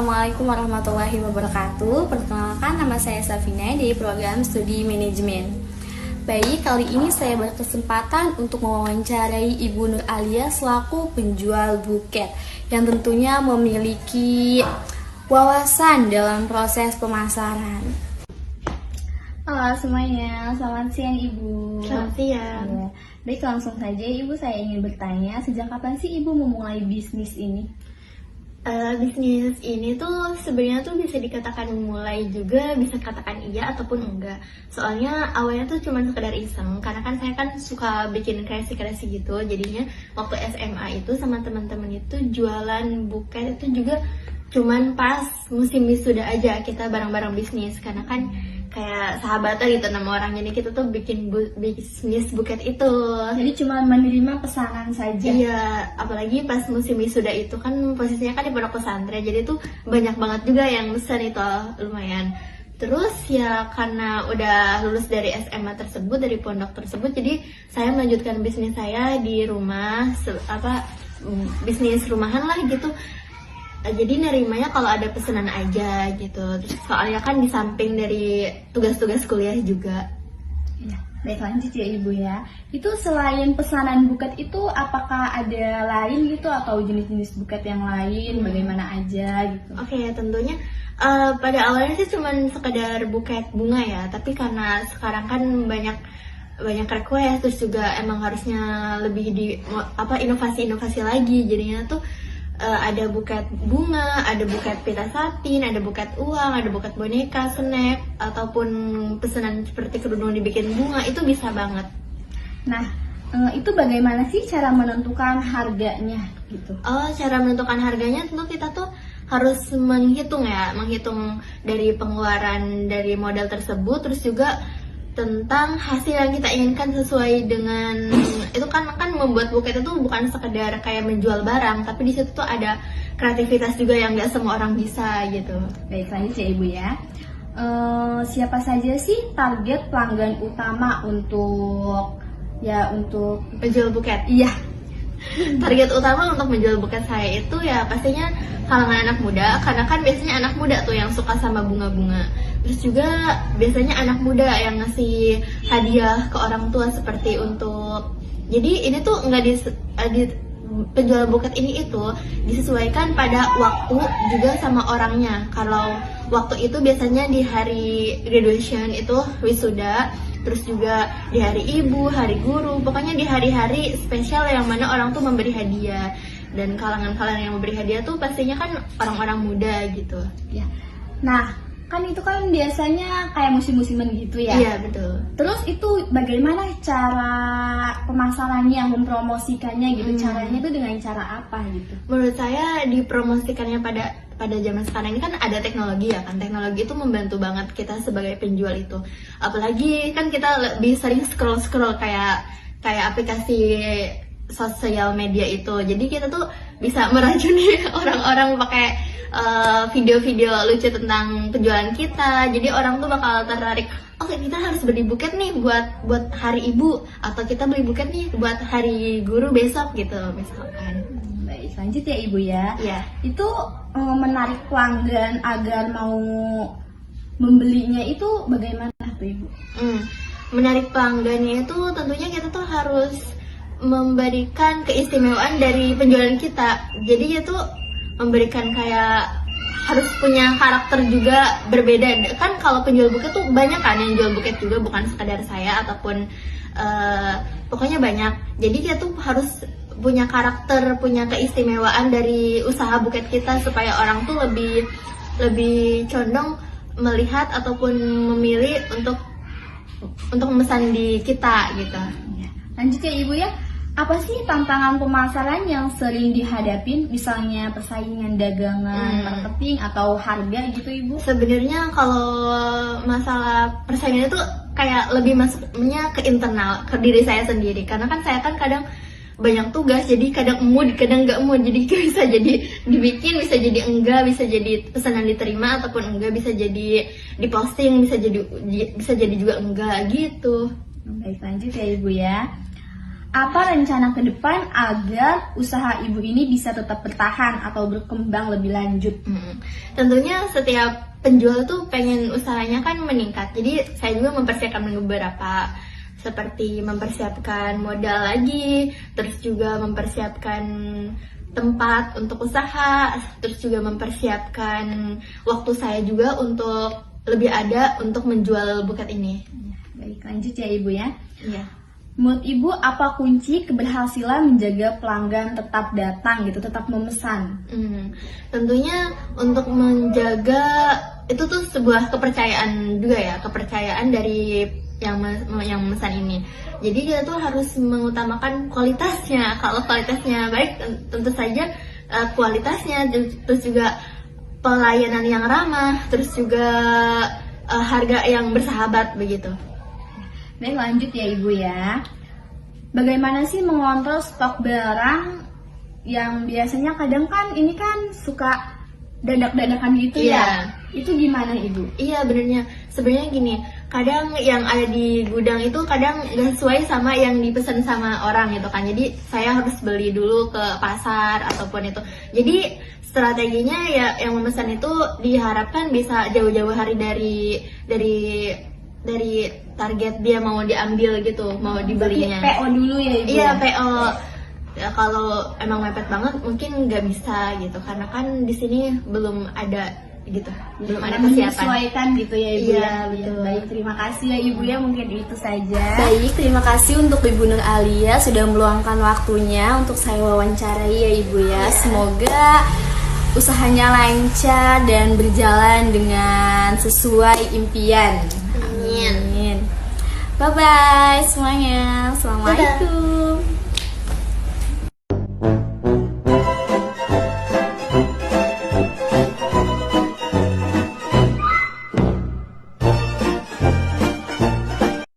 Assalamualaikum warahmatullahi wabarakatuh. Perkenalkan, nama saya Safina dari program studi manajemen. Baik, kali ini saya berkesempatan untuk mewawancarai Ibu Nur Alia selaku penjual buket yang tentunya memiliki wawasan dalam proses pemasaran. Halo semuanya, selamat siang Ibu. Selamat siang. Ya. Baik, langsung saja Ibu, saya ingin bertanya, sejak kapan sih Ibu memulai bisnis ini? Bisnis ini tuh sebenarnya tuh bisa dikatakan mulai juga, bisa katakan iya ataupun enggak. Soalnya awalnya tuh cuma sekedar iseng, karena kan saya kan suka bikin kreasi-kreasi gitu. Jadinya waktu SMA itu sama teman-teman itu jualan buket itu juga cuman pas musim wisuda aja kita bareng-bareng bisnis, karena kan kayak sahabatan gitu nama orang, jadi kita tuh bikin bisnis buket itu. Jadi cuma menerima pesanan saja? Iya, apalagi pas musim wisuda itu kan posisinya kan di pondok pesantren, jadi tuh banyak banget juga yang pesan itu, lumayan. Terus ya karena udah lulus dari SMA tersebut, dari pondok tersebut, jadi saya melanjutkan bisnis saya di rumah, bisnis rumahan lah gitu. Jadi nerimanya kalau ada pesanan aja gitu. Terus soalnya kan di samping dari tugas-tugas kuliah juga. Ya, baik, lanjut ya Ibu ya. Itu selain pesanan buket itu apakah ada lain gitu atau jenis-jenis buket yang lain bagaimana aja gitu? Oke, tentunya pada awalnya sih cuma sekedar buket bunga ya. Tapi karena sekarang kan banyak request, terus juga emang harusnya lebih di inovasi-inovasi lagi. Jadinya tuh ada buket bunga, ada buket pita satin, ada buket uang, ada buket boneka, snack, ataupun pesanan seperti kerudung dibikin bunga, itu bisa banget. Nah, itu bagaimana sih cara menentukan harganya gitu? Cara menentukan harganya tentu kita tuh harus menghitung dari pengeluaran dari modal tersebut, terus juga tentang hasil yang kita inginkan sesuai dengan itu kan membuat buket itu bukan sekedar kayak menjual barang, tapi di situ tuh ada kreativitas juga yang nggak semua orang bisa gitu. Baik, lanjut ya Ibu ya. Siapa saja sih target pelanggan utama untuk penjual buket? Iya. Target utama untuk menjual buket saya itu ya pastinya kalangan anak muda, karena kan biasanya anak muda tuh yang suka sama bunga-bunga. Terus juga biasanya anak muda yang ngasih hadiah ke orang tua seperti untuk, jadi ini tuh nggak di penjual buket ini itu disesuaikan pada waktu juga sama orangnya. Kalau waktu itu biasanya di hari graduation itu wisuda, terus juga di hari ibu, hari guru, pokoknya di hari-hari spesial yang mana orang tuh memberi hadiah. Dan kalangan-kalangan yang memberi hadiah tuh pastinya kan orang-orang muda gitu. Ya. Nah, kan itu kan biasanya kayak musim-musiman gitu ya? Iya, betul. Terus itu bagaimana cara pemasarannya, mempromosikannya gitu? Caranya itu dengan cara apa gitu? Menurut saya dipromosikannya pada zaman sekarang ini kan ada teknologi ya kan. Teknologi itu membantu banget kita sebagai penjual itu. Apalagi kan kita lebih sering scroll kayak aplikasi sosial media itu. Jadi kita tuh bisa meracuni orang-orang pakai video-video lucu tentang penjualan kita. Jadi orang tuh bakal tertarik, oke, kita harus beli buket nih buat hari ibu, atau kita beli buket nih buat hari guru besok gitu misalkan. Baik, lanjut ya Ibu ya. Iya. Itu menarik pelanggan agar mau membelinya itu bagaimana tuh Ibu? Menarik pelanggannya itu tentunya kita tuh harus memberikan keistimewaan dari penjualan kita. Jadi itu memberikan kayak harus punya karakter juga berbeda. Kan kalau penjual buket tuh banyak kan yang jual buket juga, bukan sekadar saya ataupun pokoknya banyak. Jadi kita tuh harus punya karakter, punya keistimewaan dari usaha buket kita supaya orang tuh lebih condong melihat ataupun memilih untuk memesan di kita gitu. Lanjut ya Ibu ya. Apa sih tantangan pemasaran yang sering dihadapin, misalnya persaingan dagangan, marketing, atau harga gitu Ibu? Sebenarnya kalau masalah persaingan itu kayak lebih masuknya ke internal, ke diri saya sendiri. Karena kan saya kan kadang banyak tugas, jadi kadang mood, kadang nggak mood. Jadi bisa jadi dibikin, bisa jadi enggak, bisa jadi pesanan diterima ataupun enggak, bisa jadi diposting, bisa jadi juga enggak gitu. Baik, lanjut ya Ibu ya. Apa rencana ke depan agar usaha ibu ini bisa tetap bertahan atau berkembang lebih lanjut? Tentunya setiap penjual tuh pengen usahanya kan meningkat. Jadi saya juga mempersiapkan beberapa, seperti mempersiapkan modal lagi, terus juga mempersiapkan tempat untuk usaha, terus juga mempersiapkan waktu saya juga untuk lebih ada untuk menjual buket ini. Baik, lanjut ya Ibu ya. Iya. Menurut Ibu, apa kunci keberhasilan menjaga pelanggan tetap datang gitu, tetap memesan? Tentunya untuk menjaga itu tuh sebuah kepercayaan juga ya, kepercayaan dari yang memesan ini. Jadi kita tuh harus mengutamakan kualitasnya. Kalau kualitasnya baik, tentu saja kualitasnya, terus juga pelayanan yang ramah, terus juga harga yang bersahabat begitu. Baik, lanjut ya Ibu ya. Bagaimana sih mengontrol stok barang yang biasanya kadang kan ini kan suka dadak-dadakan gitu ya? Itu gimana Ibu? Iya benernya, sebenarnya gini, kadang yang ada di gudang itu kadang nggak sesuai sama yang dipesan sama orang gitu kan. Jadi saya harus beli dulu ke pasar ataupun itu. Jadi strateginya ya yang memesan itu diharapkan bisa jauh-jauh hari dari target dia mau diambil gitu, mau dibelinya. PO dulu ya Ibu? Iya, PO. Ya, kalau emang mepet banget mungkin nggak bisa gitu, karena kan di sini belum ada gitu, belum ada persiapan. Menyesuaikan gitu ya Ibu Iya, ya? betul. Baik, terima kasih ya Ibu ya, mungkin itu saja. Baik, terima kasih untuk Ibu Nur Alia sudah meluangkan waktunya untuk saya wawancarai ya Ibu ya. Semoga usahanya lancar dan berjalan dengan sesuai impian. Amin. Amin. Bye bye semuanya. Assalamualaikum.